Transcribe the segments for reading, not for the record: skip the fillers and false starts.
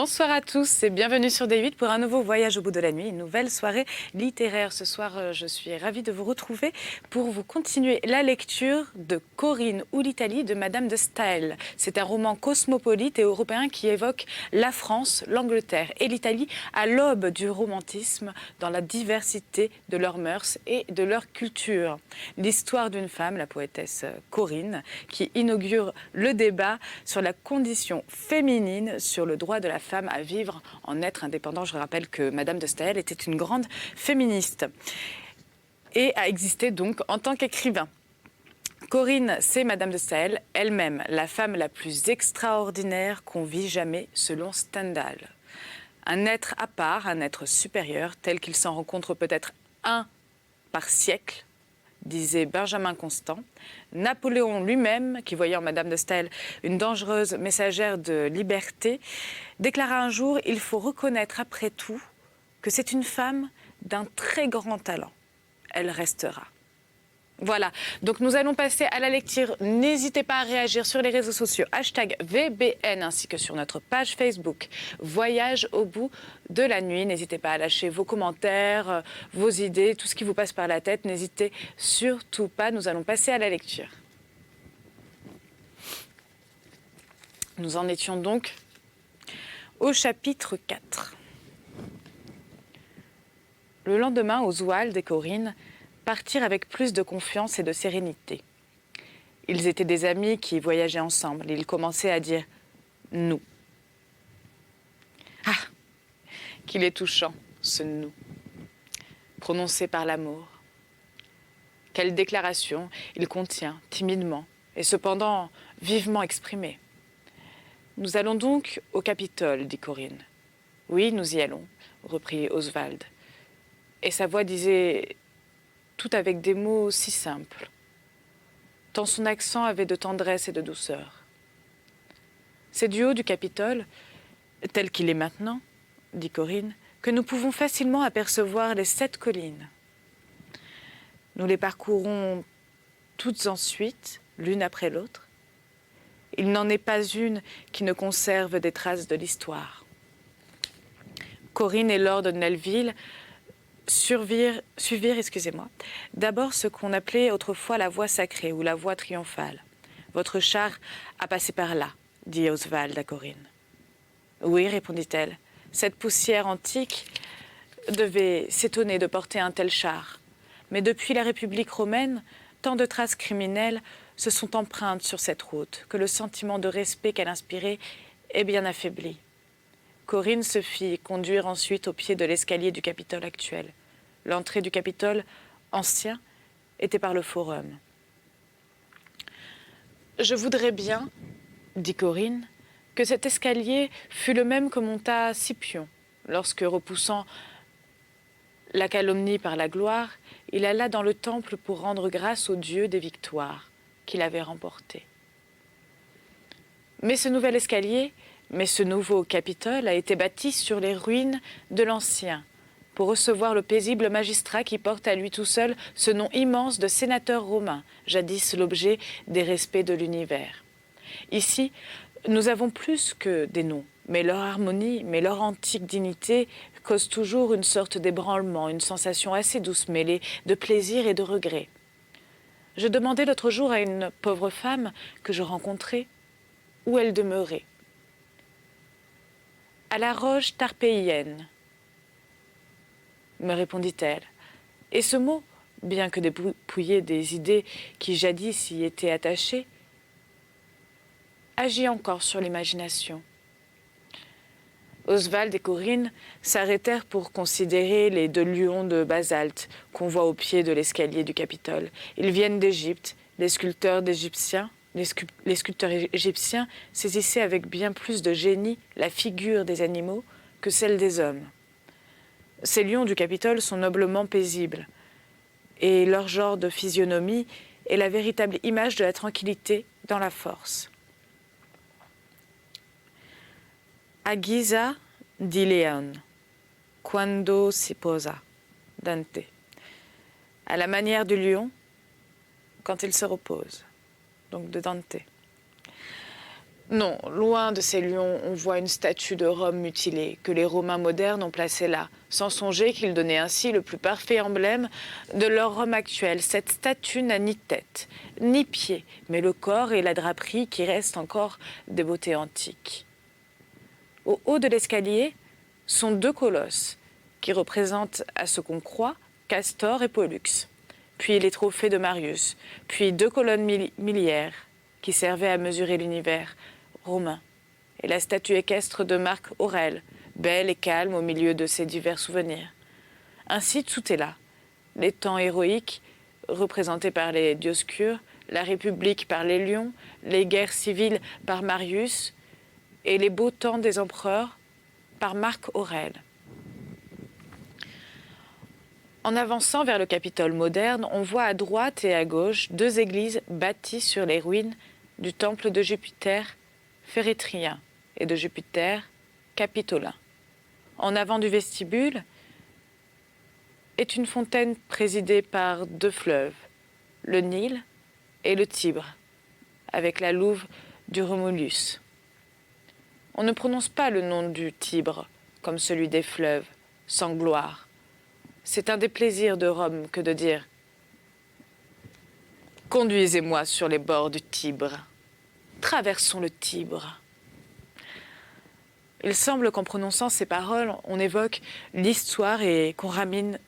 Bonsoir à tous et bienvenue sur D8 pour un nouveau voyage au bout de la nuit, une nouvelle soirée littéraire. Ce soir, je suis ravie de vous retrouver pour vous continuer la lecture de Corinne ou l'Italie de Madame de Staël. C'est un roman cosmopolite et européen qui évoque la France, l'Angleterre et l'Italie à l'aube du romantisme dans la diversité de leurs mœurs et de leur culture. L'histoire d'une femme, la poétesse Corinne, qui inaugure le débat sur la condition féminine, sur le droit de la femme à vivre en être indépendant. Je rappelle que Madame de Staël était une grande féministe et a existé donc en tant qu'écrivain. Corinne, c'est Madame de Staël, elle-même la femme la plus extraordinaire qu'on vit jamais selon Stendhal. Un être à part, un être supérieur, tel qu'il s'en rencontre peut-être un par siècle, disait Benjamin Constant. Napoléon lui-même, qui voyait en Madame de Staël une dangereuse messagère de liberté, déclara un jour « Il faut reconnaître après tout que c'est une femme d'un très grand talent. Elle restera ». Voilà, donc nous allons passer à la lecture. N'hésitez pas à réagir sur les réseaux sociaux, #VBN, ainsi que sur notre page Facebook, Voyage au bout de la nuit. N'hésitez pas à lâcher vos commentaires, vos idées, tout ce qui vous passe par la tête. N'hésitez surtout pas, nous allons passer à la lecture. Nous en étions donc au chapitre 4. Le lendemain, Oswald et Corinne partirent avec plus de confiance et de sérénité. Ils étaient des amis qui voyageaient ensemble. Ils commençaient à dire « nous ». Ah, qu'il est touchant, ce « nous », prononcé par l'amour. Quelle déclaration il contient, timidement, et cependant vivement exprimée. « Nous allons donc au Capitole, dit Corinne. »« Oui, nous y allons, reprit Oswald. » Et sa voix disait tout avec des mots si simples, tant son accent avait de tendresse et de douceur. C'est du haut du Capitole, tel qu'il est maintenant, dit Corinne, que nous pouvons facilement apercevoir les 7 collines. Nous les parcourons toutes ensuite, l'une après l'autre. Il n'en est pas une qui ne conserve des traces de l'histoire. Corinne et Lord Nelvil suivirent, d'abord ce qu'on appelait autrefois la voie sacrée ou la voie triomphale. « Votre char a passé par là, » dit Oswald à Corinne. « Oui, répondit-elle, cette poussière antique devait s'étonner de porter un tel char. Mais depuis la République romaine, tant de traces criminelles se sont empreintes sur cette route que le sentiment de respect qu'elle inspirait est bien affaibli. » Corinne se fit conduire ensuite au pied de l'escalier du Capitole actuel. L'entrée du Capitole ancien était par le forum. « Je voudrais bien, dit Corinne, que cet escalier fût le même que monta Scipion, lorsque, repoussant la calomnie par la gloire, il alla dans le temple pour rendre grâce au Dieu des victoires qu'il avait remportées. Mais ce nouvel escalier, mais ce nouveau Capitole a été bâti sur les ruines de l'ancien, pour recevoir le paisible magistrat qui porte à lui tout seul ce nom immense de sénateur romain, jadis l'objet des respects de l'univers. Ici, nous avons plus que des noms, mais leur harmonie, mais leur antique dignité cause toujours une sorte d'ébranlement, une sensation assez douce mêlée de plaisir et de regret. Je demandai l'autre jour à une pauvre femme que je rencontrai où elle demeurait. « À la roche tarpéienne », me répondit-elle. Et ce mot, bien que dépouillé des idées qui jadis y étaient attachées, agit encore sur l'imagination. Oswald et Corinne s'arrêtèrent pour considérer les 2 lions de basalte qu'on voit au pied de l'escalier du Capitole. Ils viennent d'Égypte. Les sculpteurs égyptiens saisissaient avec bien plus de génie la figure des animaux que celle des hommes. Ces lions du Capitole sont noblement paisibles, et leur genre de physionomie est la véritable image de la tranquillité dans la force. A Giza di Leon, quando si posa, Dante. À la manière du lion, quand il se repose, donc de Dante. Non, loin de ces lions, on voit une statue de Rome mutilée, que les Romains modernes ont placée là, sans songer qu'ils donnaient ainsi le plus parfait emblème de leur Rome actuelle. Cette statue n'a ni tête, ni pied, mais le corps et la draperie qui restent encore des beautés antiques. Au haut de l'escalier sont deux colosses, qui représentent, à ce qu'on croit, Castor et Pollux, puis les trophées de Marius, puis deux colonnes miliaires, qui servaient à mesurer l'univers romain, et la statue équestre de Marc Aurèle, belle et calme au milieu de ses divers souvenirs. Ainsi, tout est là. Les temps héroïques, représentés par les Dioscures, la République par les lions, les guerres civiles par Marius, et les beaux temps des empereurs par Marc Aurèle. En avançant vers le Capitole moderne, on voit à droite et à gauche deux églises bâties sur les ruines du temple de Jupiter Férétrien et de Jupiter Capitolin. En avant du vestibule est une fontaine présidée par deux fleuves, le Nil et le Tibre, avec la louve du Romulus. On ne prononce pas le nom du Tibre comme celui des fleuves, sans gloire. C'est un des plaisirs de Rome que de dire « Conduisez-moi sur les bords du Tibre. Traversons le Tibre. » Il semble qu'en prononçant ces paroles, on évoque l'histoire et qu'on ranime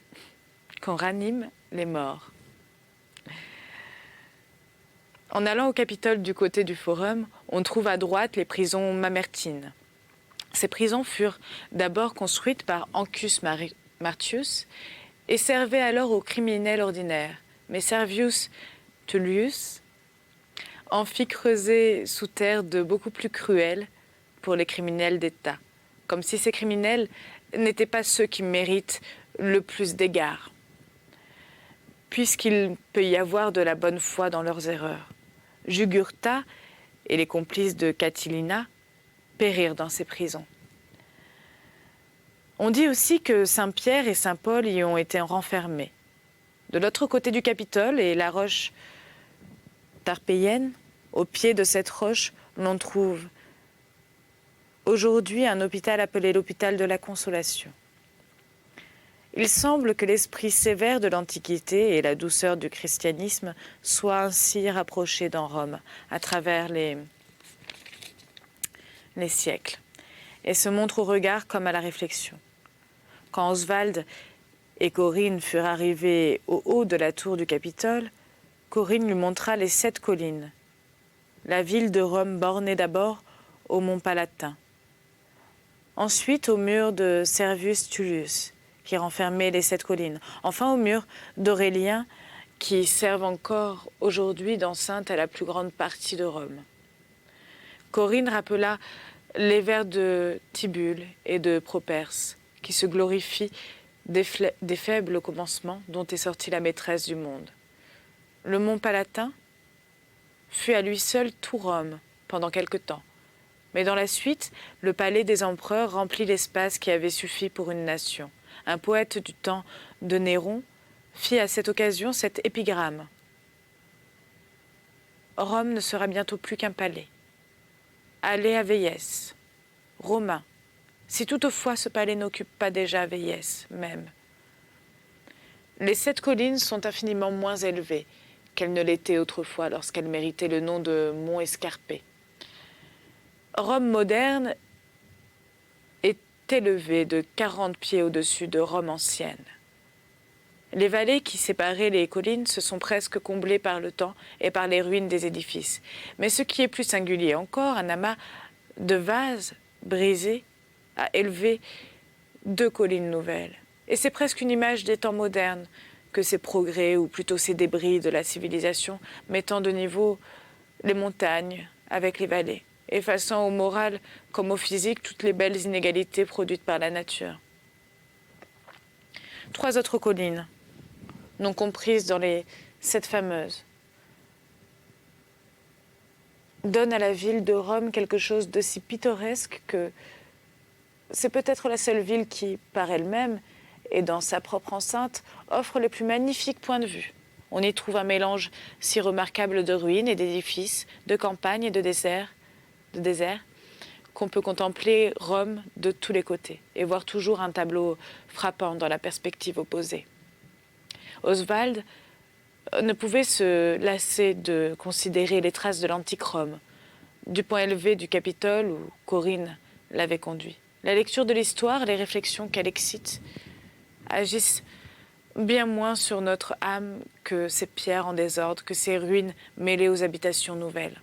les morts. En allant au Capitole du côté du Forum, on trouve à droite les prisons mamertines. Ces prisons furent d'abord construites par Ancus Martius et servaient alors aux criminels ordinaires. Mais Servius Tullius en fit creuser sous terre de beaucoup plus cruels pour les criminels d'État, comme si ces criminels n'étaient pas ceux qui méritent le plus d'égards, puisqu'il peut y avoir de la bonne foi dans leurs erreurs. Jugurtha et les complices de Catilina périrent dans ces prisons. On dit aussi que Saint-Pierre et Saint-Paul y ont été renfermés. De l'autre côté du Capitole est la roche tarpéienne. Au pied de cette roche, l'on trouve aujourd'hui un hôpital appelé l'hôpital de la Consolation. Il semble que l'esprit sévère de l'Antiquité et la douceur du christianisme soient ainsi rapprochés dans Rome à travers les siècles et se montrent au regard comme à la réflexion. Quand Oswald et Corinne furent arrivés au haut de la tour du Capitole, Corinne lui montra les 7 collines. La ville de Rome bornée d'abord au mont Palatin, ensuite au mur de Servius Tullius, qui renfermait les 7 collines, enfin au mur d'Aurélien, qui servent encore aujourd'hui d'enceinte à la plus grande partie de Rome. Corinne rappela les vers de Tibulle et de Properce, qui se glorifient des faibles commencements dont est sortie la maîtresse du monde. Le mont Palatin fut à lui seul tout Rome pendant quelque temps, mais dans la suite, le palais des empereurs remplit l'espace qui avait suffi pour une nation. Un poète du temps de Néron fit à cette occasion cette épigramme. Rome ne sera bientôt plus qu'un palais. Allez à Véies, Romains, si toutefois ce palais n'occupe pas déjà Véies même. Les 7 collines sont infiniment moins élevées qu'elles ne l'étaient autrefois lorsqu'elles méritaient le nom de mont escarpé. Rome moderne est élevée de 40 pieds au-dessus de Rome ancienne. Les vallées qui séparaient les collines se sont presque comblées par le temps et par les ruines des édifices. Mais ce qui est plus singulier encore, un amas de vases brisés a élevé 2 collines nouvelles. Et c'est presque une image des temps modernes que ces progrès, ou plutôt ces débris de la civilisation, mettant de niveau les montagnes avec les vallées, effaçant au moral comme au physique toutes les belles inégalités produites par la nature. 3 autres collines, non comprises dans les 7 fameuses, donnent à la ville de Rome quelque chose de si pittoresque que c'est peut-être la seule ville qui, par elle-même et dans sa propre enceinte, offre les plus magnifiques points de vue. On y trouve un mélange si remarquable de ruines et d'édifices, de campagnes et de déserts, de désert, qu'on peut contempler Rome de tous les côtés et voir toujours un tableau frappant dans la perspective opposée. Oswald ne pouvait se lasser de considérer les traces de l'antique Rome, du point élevé du Capitole où Corinne l'avait conduit. La lecture de l'histoire, les réflexions qu'elle excite, agissent bien moins sur notre âme que ces pierres en désordre, que ces ruines mêlées aux habitations nouvelles.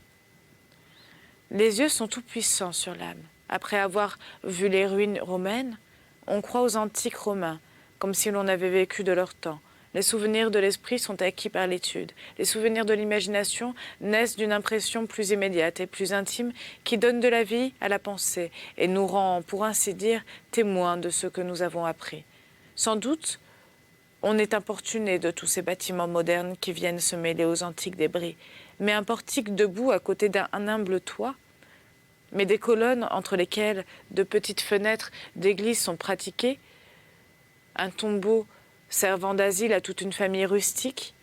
Les yeux sont tout puissants sur l'âme. Après avoir vu les ruines romaines, on croit aux antiques Romains, comme si l'on avait vécu de leur temps. Les souvenirs de l'esprit sont acquis par l'étude. Les souvenirs de l'imagination naissent d'une impression plus immédiate et plus intime qui donne de la vie à la pensée et nous rend, pour ainsi dire, témoins de ce que nous avons appris. Sans doute, on est importuné de tous ces bâtiments modernes qui viennent se mêler aux antiques débris. Mais un portique debout à côté d'un humble toit, mais des colonnes entre lesquelles de petites fenêtres d'église sont pratiquées, un tombeau servant d'asile à toute une famille rustique,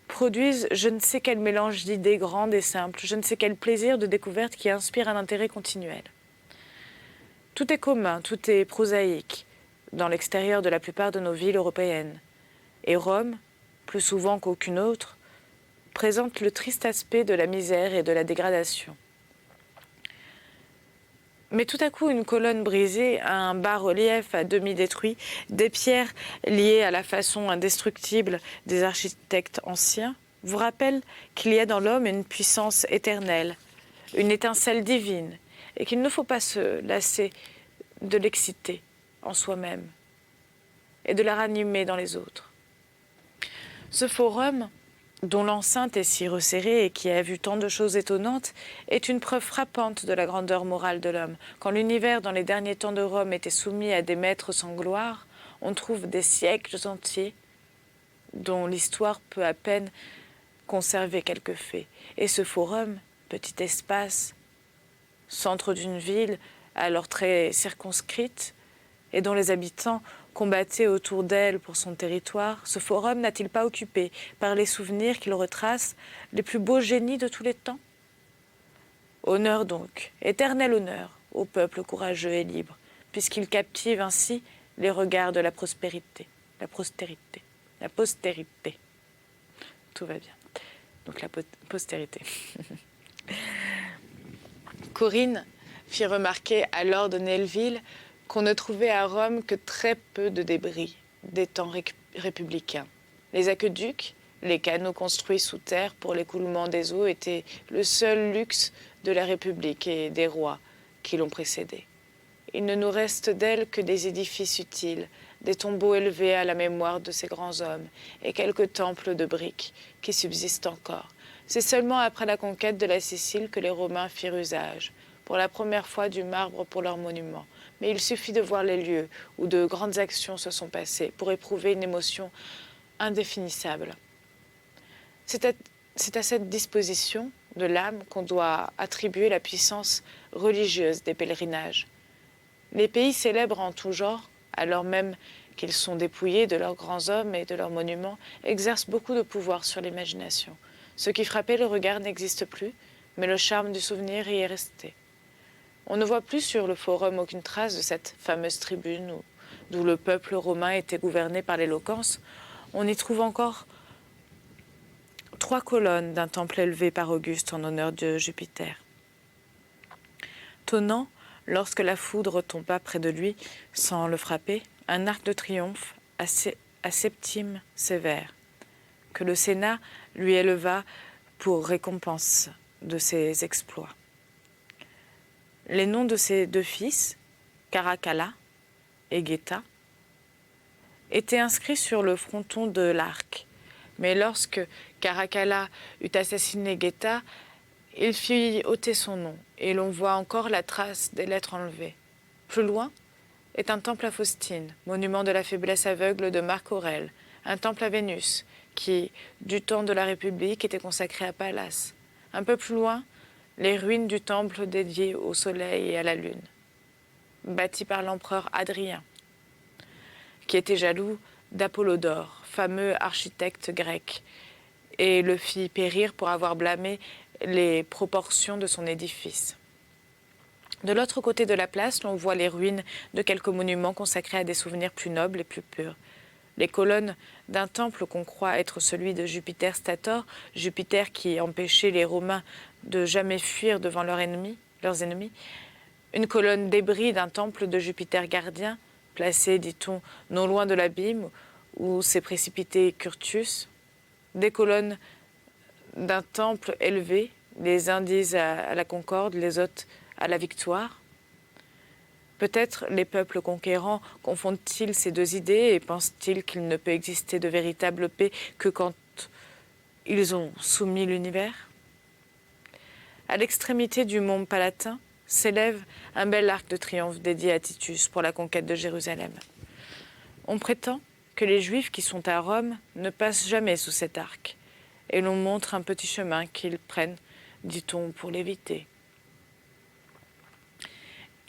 produisent je ne sais quel mélange d'idées grandes et simples, je ne sais quel plaisir de découverte qui inspire un intérêt continuel. Tout est commun, tout est prosaïque, dans l'extérieur de la plupart de nos villes européennes. Et Rome, plus souvent qu'aucune autre, présente le triste aspect de la misère et de la dégradation. Mais tout à coup, une colonne brisée, un bas-relief à demi détruit, des pierres liées à la façon indestructible des architectes anciens, vous rappellent qu'il y a dans l'homme une puissance éternelle, une étincelle divine, et qu'il ne faut pas se lasser de l'exciter en soi-même et de la ranimer dans les autres. Ce forum, dont l'enceinte est si resserrée et qui a vu tant de choses étonnantes, est une preuve frappante de la grandeur morale de l'homme. Quand l'univers, dans les derniers temps de Rome, était soumis à des maîtres sans gloire, on trouve des siècles entiers dont l'histoire peut à peine conserver quelques faits. Et ce forum, petit espace, centre d'une ville alors très circonscrite, et dont les habitants combattaient autour d'elle pour son territoire, ce forum n'a-t-il pas occupé, par les souvenirs qu'il retrace, les plus beaux génies de tous les temps? Honneur donc, éternel honneur, au peuple courageux et libre, puisqu'il captive ainsi les regards de la prospérité, la postérité. Tout va bien. Donc la postérité. Corinne fit remarquer à Lord Nelvil qu'on ne trouvait à Rome que très peu de débris des temps républicains. Les aqueducs, les canaux construits sous terre pour l'écoulement des eaux étaient le seul luxe de la République et des rois qui l'ont précédée. Il ne nous reste d'elle que des édifices utiles, des tombeaux élevés à la mémoire de ces grands hommes et quelques temples de briques qui subsistent encore. C'est seulement après la conquête de la Sicile que les Romains firent usage, pour la première fois, du marbre pour leurs monuments. Mais il suffit de voir les lieux où de grandes actions se sont passées pour éprouver une émotion indéfinissable. C'est à cette disposition de l'âme qu'on doit attribuer la puissance religieuse des pèlerinages. Les pays célèbres en tout genre, alors même qu'ils sont dépouillés de leurs grands hommes et de leurs monuments, exercent beaucoup de pouvoir sur l'imagination. Ce qui frappait le regard n'existe plus, mais le charme du souvenir y est resté. On ne voit plus sur le forum aucune trace de cette fameuse tribune d'où le peuple romain était gouverné par l'éloquence. On y trouve encore 3 colonnes d'un temple élevé par Auguste en honneur de Jupiter. Tonnant, lorsque la foudre tomba près de lui sans le frapper, un arc de triomphe à Septime Sévère, que le Sénat lui éleva pour récompense de ses exploits. Les noms de ses 2 fils, Caracalla et Geta, étaient inscrits sur le fronton de l'arc. Mais lorsque Caracalla eut assassiné Geta, il fit ôter son nom, et l'on voit encore la trace des lettres enlevées. Plus loin est un temple à Faustine, monument de la faiblesse aveugle de Marc Aurèle, un temple à Vénus, qui, du temps de la République, était consacré à Pallas. Un peu plus loin, les ruines du temple dédié au soleil et à la lune, bâti par l'empereur Hadrien, qui était jaloux d'Apollodore, fameux architecte grec, et le fit périr pour avoir blâmé les proportions de son édifice. De l'autre côté de la place, l'on voit les ruines de quelques monuments consacrés à des souvenirs plus nobles et plus purs. Les colonnes d'un temple qu'on croit être celui de Jupiter Stator, Jupiter qui empêchait les Romains de jamais fuir devant leurs ennemis. Une colonne débris d'un temple de Jupiter gardien, placé, dit-on, non loin de l'abîme où s'est précipité Curtius. Des colonnes d'un temple élevé, les uns disent à la concorde, les autres à la victoire. Peut-être les peuples conquérants confondent-ils ces deux idées et pensent-ils qu'il ne peut exister de véritable paix que quand ils ont soumis l'univers? À l'extrémité du mont Palatin s'élève un bel arc de triomphe dédié à Titus pour la conquête de Jérusalem. On prétend que les Juifs qui sont à Rome ne passent jamais sous cet arc, et l'on montre un petit chemin qu'ils prennent, dit-on, pour l'éviter.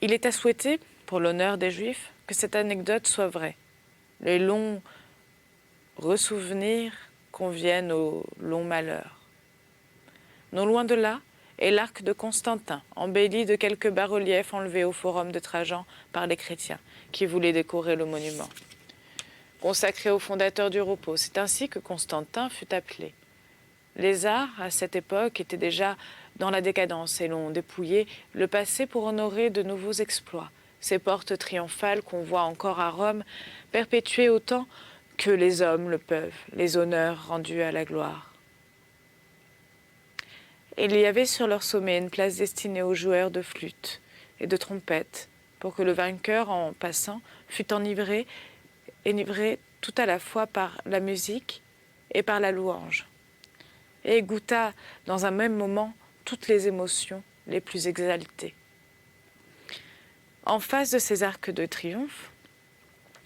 Il est à souhaiter, pour l'honneur des Juifs, que cette anecdote soit vraie. Les longs ressouvenirs conviennent aux longs malheurs. Non loin de là est l'arc de Constantin, embelli de quelques bas-reliefs enlevés au forum de Trajan par les chrétiens, qui voulaient décorer le monument. Consacré au fondateur du repos, c'est ainsi que Constantin fut appelé. Les arts, à cette époque, étaient déjà dans la décadence et l'on dépouillait le passé pour honorer de nouveaux exploits. Ces portes triomphales qu'on voit encore à Rome, perpétuées autant que les hommes le peuvent, les honneurs rendus à la gloire. Il y avait sur leur sommet une place destinée aux joueurs de flûte et de trompette, pour que le vainqueur, en passant, fût enivré tout à la fois par la musique et par la louange, et goûta dans un même moment toutes les émotions les plus exaltées. En face de ces arcs de triomphe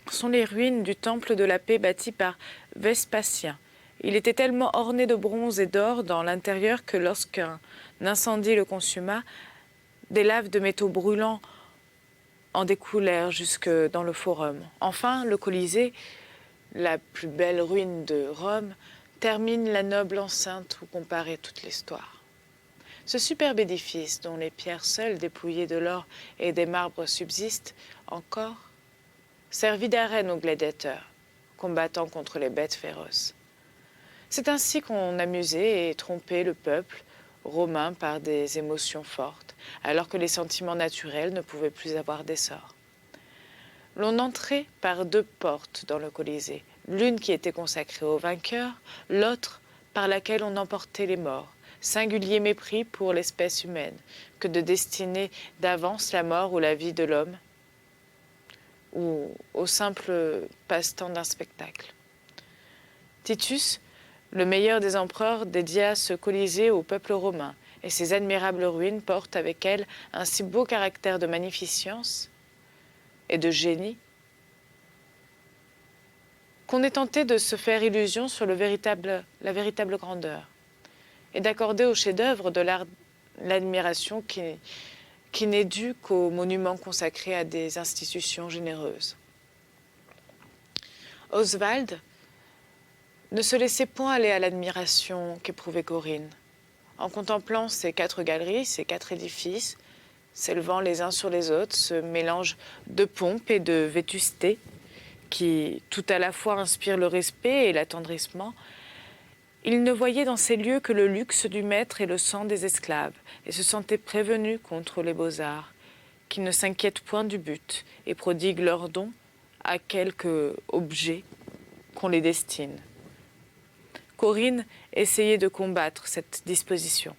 sont les ruines du temple de la paix bâti par Vespasien. Il était tellement orné de bronze et d'or dans l'intérieur que lorsqu'un incendie le consuma, des laves de métaux brûlants en découlèrent jusque dans le forum. Enfin, le Colisée, la plus belle ruine de Rome, termine la noble enceinte où comparait toute l'histoire. Ce superbe édifice, dont les pierres seules dépouillées de l'or et des marbres subsistent encore, servit d'arène aux gladiateurs, combattant contre les bêtes féroces. C'est ainsi qu'on amusait et trompait le peuple romain par des émotions fortes, alors que les sentiments naturels ne pouvaient plus avoir d'essor. L'on entrait par deux portes dans le Colisée, l'une qui était consacrée aux vainqueurs, l'autre par laquelle on emportait les morts. Singulier mépris pour l'espèce humaine que de destiner d'avance la mort ou la vie de l'homme, ou au simple passe-temps d'un spectacle. Titus, le meilleur des empereurs, dédia ce Colisée au peuple romain, et ces admirables ruines portent avec elles un si beau caractère de magnificence et de génie qu'on est tenté de se faire illusion sur la véritable grandeur et d'accorder au chef-d'œuvre de l'art l'admiration qui n'est due qu'aux monuments consacrés à des institutions généreuses. Oswald ne se laissait point aller à l'admiration qu'éprouvait Corinne. En contemplant ces quatre galeries, ces quatre édifices, s'élevant les uns sur les autres, ce mélange de pompe et de vétusté qui tout à la fois inspire le respect et l'attendrissement, il ne voyait dans ces lieux que le luxe du maître et le sang des esclaves, et se sentait prévenu contre les beaux-arts, qui ne s'inquiètent point du but et prodiguent leurs dons à quelque objet qu'on les destine. Corinne essayait de combattre cette disposition.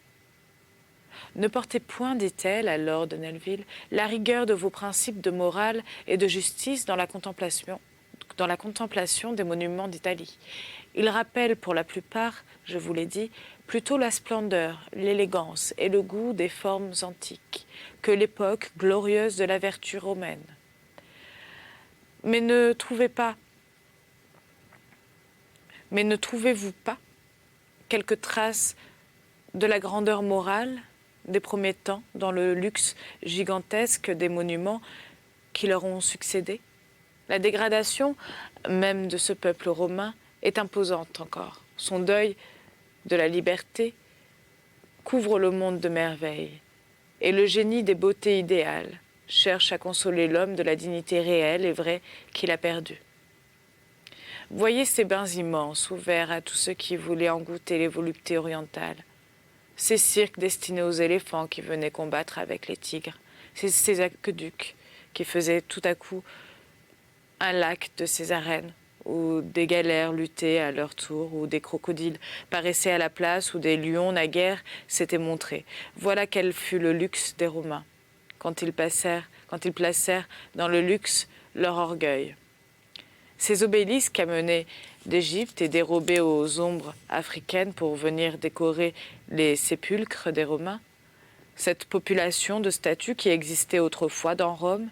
« Ne portez point, dit-elle à Lord de Nelvil, la rigueur de vos principes de morale et de justice dans la contemplation des monuments d'Italie. Ils rappellent pour la plupart, je vous l'ai dit, plutôt la splendeur, l'élégance et le goût des formes antiques que l'époque glorieuse de la vertu romaine. Mais ne trouvez-vous pas quelques traces de la grandeur morale des premiers temps dans le luxe gigantesque des monuments qui leur ont succédé? La dégradation même de ce peuple romain est imposante encore. Son deuil de la liberté couvre le monde de merveilles Et le génie des beautés idéales cherche à consoler l'homme de la dignité réelle et vraie qu'il a perdue. Voyez ces bains immenses ouverts à tous ceux qui voulaient en goûter les voluptés orientales. Ces cirques destinés aux éléphants qui venaient combattre avec les tigres. Ces aqueducs qui faisaient tout à coup un lac de ces arènes où des galères luttaient à leur tour, où des crocodiles paraissaient à la place, où des lions naguère s'étaient montrés. Voilà quel fut le luxe des Romains, quand ils placèrent dans le luxe leur orgueil. Ces obélisques amenés d'Égypte et dérobés aux ombres africaines pour venir décorer les sépulcres des Romains, cette population de statues qui existait autrefois dans Rome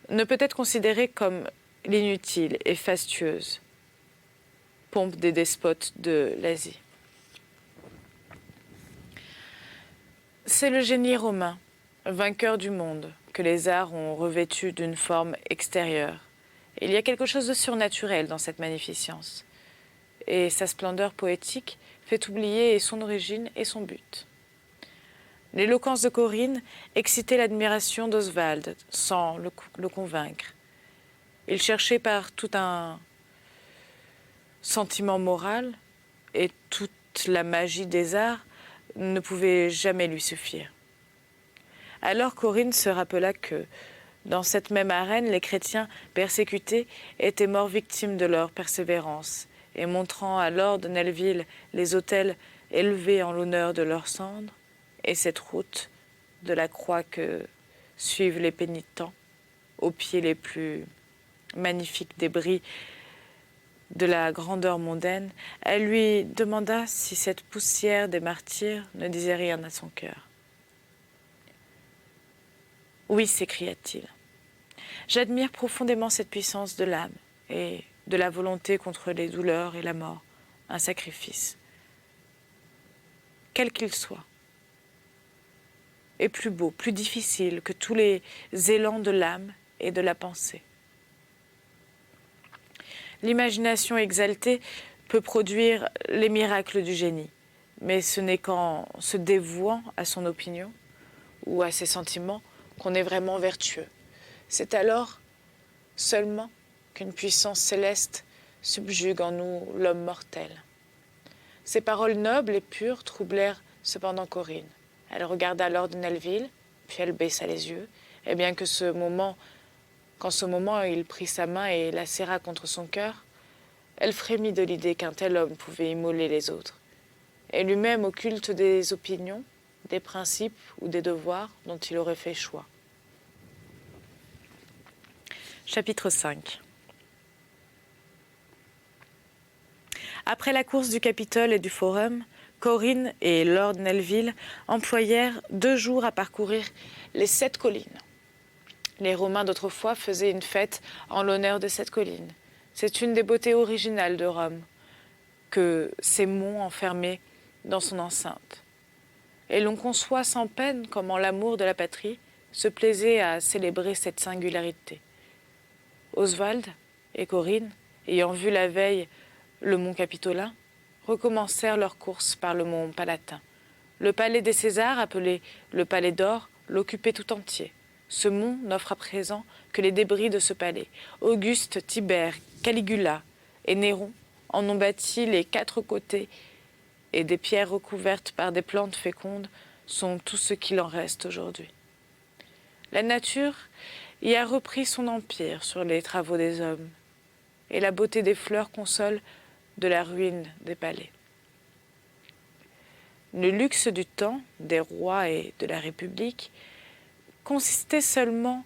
ne peut être considérée comme l'inutile et fastueuse pompe des despotes de l'Asie. C'est le génie romain, vainqueur du monde, que les arts ont revêtu d'une forme extérieure. Il y a quelque chose de surnaturel dans cette magnificence, et sa splendeur poétique fait oublier son origine et son but. L'éloquence de Corinne excitait l'admiration d'Oswald sans le convaincre. Il cherchait par tout un sentiment moral et toute la magie des arts ne pouvait jamais lui suffire. Alors Corinne se rappela que, dans cette même arène, les chrétiens persécutés étaient morts victimes de leur persévérance, et montrant à Lord Nelville les autels élevés en l'honneur de leurs cendres, et cette route de la croix que suivent les pénitents, aux pieds les plus magnifiques débris de la grandeur mondaine, elle lui demanda si cette poussière des martyrs ne disait rien à son cœur. « Oui, s'écria-t-il. J'admire profondément cette puissance de l'âme et de la volonté contre les douleurs et la mort, un sacrifice, quel qu'il soit, est plus beau, plus difficile que tous les élans de l'âme et de la pensée. L'imagination exaltée peut produire les miracles du génie, mais ce n'est qu'en se dévouant à son opinion ou à ses sentiments qu'on est vraiment vertueux. C'est alors seulement qu'une puissance céleste subjugue en nous l'homme mortel. Ces paroles nobles et pures troublèrent cependant Corinne. Elle regarda Lord Nelville, puis elle baissa les yeux, et bien que qu'en ce moment il prit sa main et la serra contre son cœur, elle frémit de l'idée qu'un tel homme pouvait immoler les autres, et lui-même au culte des opinions, des principes ou des devoirs dont il aurait fait choix. Chapitre 5. Après la course du Capitole et du Forum, Corinne et Lord Nelville employèrent 2 jours à parcourir les 7 collines. Les Romains d'autrefois faisaient une fête en l'honneur de cette colline. C'est une des beautés originales de Rome, que ces monts enfermés dans son enceinte. Et l'on conçoit sans peine comment l'amour de la patrie se plaisait à célébrer cette singularité. Oswald et Corinne, ayant vu la veille le mont Capitolin, recommencèrent leur course par le mont Palatin. Le palais des Césars, appelé le palais d'or, l'occupait tout entier. Ce mont n'offre à présent que les débris de ce palais. Auguste, Tibère, Caligula et Néron en ont bâti les 4 côtés, et des pierres recouvertes par des plantes fécondes sont tout ce qu'il en reste aujourd'hui. La nature y a repris son empire sur les travaux des hommes, et la beauté des fleurs console de la ruine des palais. Le luxe du temps, des rois et de la République, consistait seulement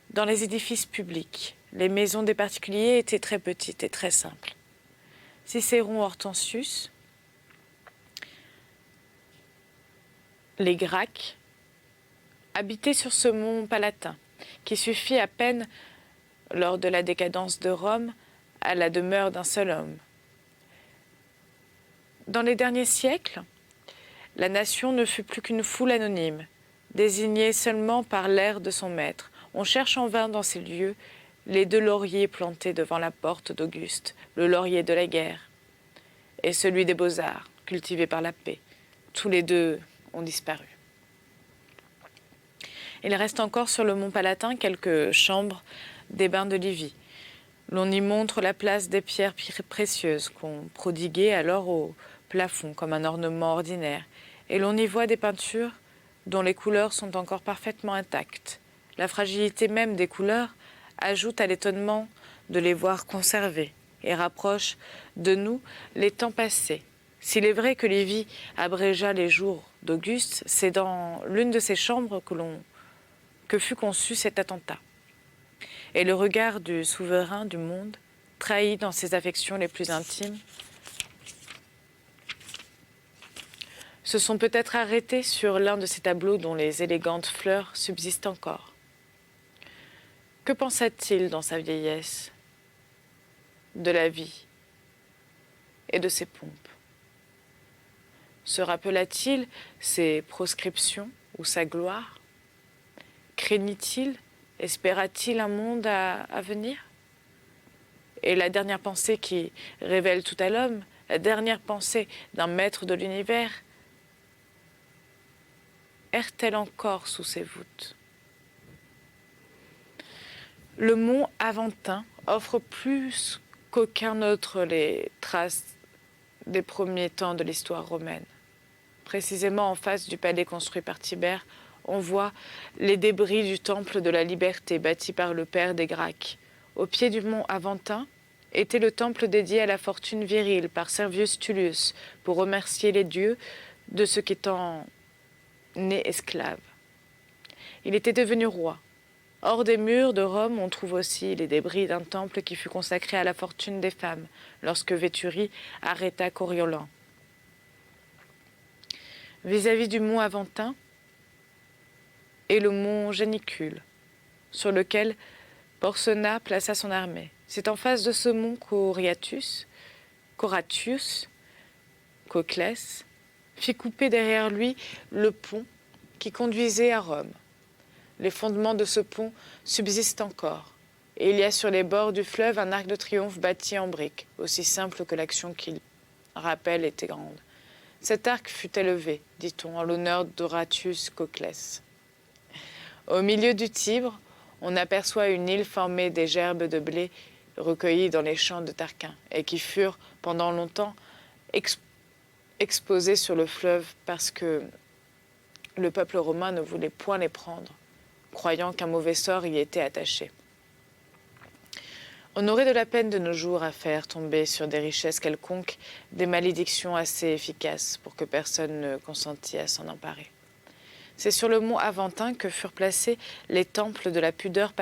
dans les édifices publics. Les maisons des particuliers étaient très petites et très simples. Cicéron Hortensius, les Gracques, habitaient sur ce mont Palatin, qui suffit à peine, lors de la décadence de Rome, à la demeure d'un seul homme. Dans les derniers siècles, la nation ne fut plus qu'une foule anonyme, désignée seulement par l'air de son maître. On cherche en vain dans ces lieux les 2 lauriers plantés devant la porte d'Auguste, le laurier de la guerre et celui des beaux-arts, cultivé par la paix. Tous les 2 ont disparu. Il reste encore sur le mont Palatin quelques chambres des bains de Livy. L'on y montre la place des pierres précieuses qu'on prodiguait alors au plafond comme un ornement ordinaire, et l'on y voit des peintures dont les couleurs sont encore parfaitement intactes. La fragilité même des couleurs ajoute à l'étonnement de les voir conservées et rapproche de nous les temps passés. S'il est vrai que Livy abrégea les jours d'Auguste, c'est dans l'une de ses chambres que fut conçu cet attentat. Et le regard du souverain du monde, trahi dans ses affections les plus intimes, se sont peut-être arrêtés sur l'un de ces tableaux dont les élégantes fleurs subsistent encore. Que pensa-t-il dans sa vieillesse de la vie et de ses pompes? Se rappela-t-il ses proscriptions ou sa gloire? Craignit-il, espéra-t-il un monde à venir? Et la dernière pensée qui révèle tout à l'homme, la dernière pensée d'un maître de l'univers, erre-t-elle encore sous ses voûtes? Le mont Aventin offre plus qu'aucun autre les traces des premiers temps de l'histoire romaine. Précisément en face du palais construit par Tibère, on voit les débris du temple de la Liberté bâti par le père des Gracques. Au pied du mont Aventin était le temple dédié à la fortune virile par Servius Tullius pour remercier les dieux de ce qu'étant né esclave. Il était devenu roi. Hors des murs de Rome, on trouve aussi les débris d'un temple qui fut consacré à la fortune des femmes, lorsque Véturie arrêta Coriolan. Vis-à-vis du mont Aventin est le mont Janicule, sur lequel Porsena plaça son armée. C'est en face de ce mont qu'Horatius, Coclès, fit couper derrière lui le pont qui conduisait à Rome. Les fondements de ce pont subsistent encore, et il y a sur les bords du fleuve un arc de triomphe bâti en briques, aussi simple que l'action qu'il rappelle était grande. Cet arc fut élevé, dit-on, en l'honneur d'Horatius Coclès. Au milieu du Tibre, on aperçoit une île formée des gerbes de blé recueillies dans les champs de Tarquin, et qui furent pendant longtemps exposées sur le fleuve parce que le peuple romain ne voulait point les prendre, croyant qu'un mauvais sort y était attaché. On aurait de la peine de nos jours à faire tomber sur des richesses quelconques des malédictions assez efficaces pour que personne ne consentît à s'en emparer. C'est sur le mont Aventin que furent placés les temples de la pudeur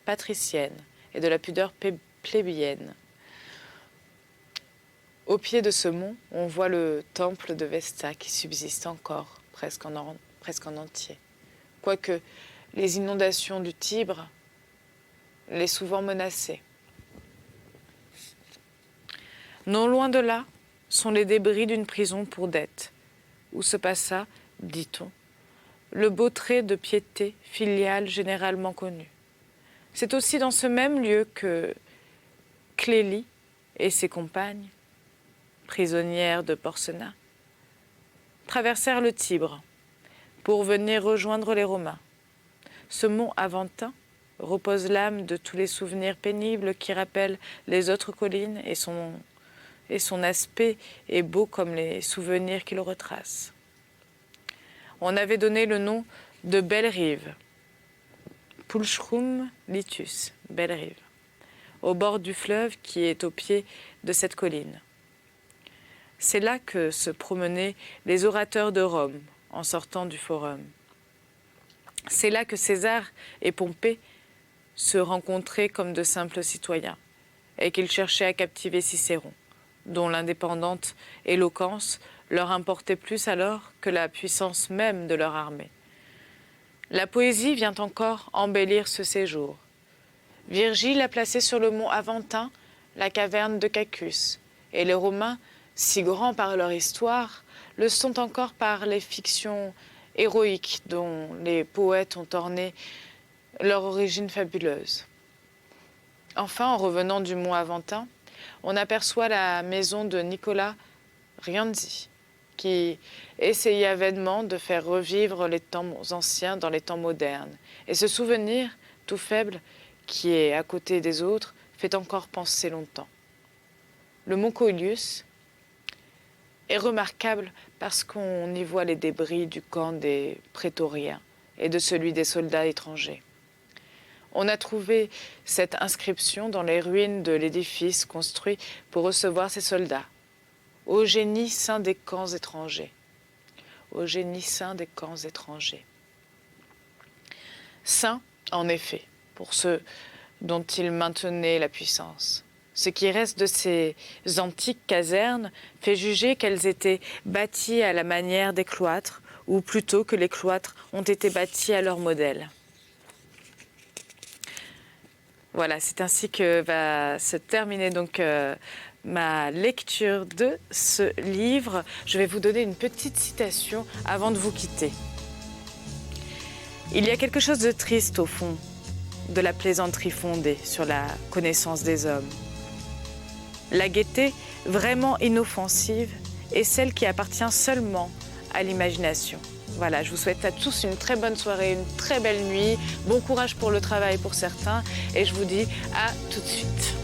patricienne et de la pudeur plébéienne. Au pied de ce mont, on voit le temple de Vesta qui subsiste encore, presque en entier, quoique les inondations du Tibre l'aient souvent menacé. Non loin de là sont les débris d'une prison pour dette, où se passa, dit-on, le beau trait de piété filiale généralement connu. C'est aussi dans ce même lieu que Clélie et ses compagnes, prisonnières de Porsena, traversèrent le Tibre pour venir rejoindre les Romains. Ce mont Aventin repose l'âme de tous les souvenirs pénibles qui rappellent les autres collines et son aspect est beau comme les souvenirs qu'il retrace. On avait donné le nom de Belle Rive, Pulchrum Litus, Belle Rive, au bord du fleuve qui est au pied de cette colline. C'est là que se promenaient les orateurs de Rome en sortant du forum. C'est là que César et Pompée se rencontraient comme de simples citoyens et qu'ils cherchaient à captiver Cicéron, dont l'indépendante éloquence leur importait plus alors que la puissance même de leur armée. La poésie vient encore embellir ce séjour. Virgile a placé sur le mont Aventin la caverne de Cacus, et les Romains, si grands par leur histoire, le sont encore par les fictions héroïques dont les poètes ont orné leur origine fabuleuse. Enfin, en revenant du mont Aventin, on aperçoit la maison de Nicolas Rienzi, qui essayait vainement de faire revivre les temps anciens dans les temps modernes. Et ce souvenir, tout faible, qui est à côté des autres, fait encore penser longtemps. Le mont Coelius est remarquable parce qu'on y voit les débris du camp des prétoriens et de celui des soldats étrangers. On a trouvé cette inscription dans les ruines de l'édifice construit pour recevoir ces soldats. Ô génie saint des camps étrangers. Ô génie saint des camps étrangers. Saint, en effet, pour ceux dont il maintenait la puissance. Ce qui reste de ces antiques casernes fait juger qu'elles étaient bâties à la manière des cloîtres, ou plutôt que les cloîtres ont été bâtis à leur modèle. Voilà, c'est ainsi que va se terminer donc ma lecture de ce livre. Je vais vous donner une petite citation avant de vous quitter. Il y a quelque chose de triste au fond de la plaisanterie fondée sur la connaissance des hommes. La gaieté vraiment inoffensive est celle qui appartient seulement à l'imagination. Voilà, je vous souhaite à tous une très bonne soirée, une très belle nuit. Bon courage pour le travail pour certains et je vous dis à tout de suite.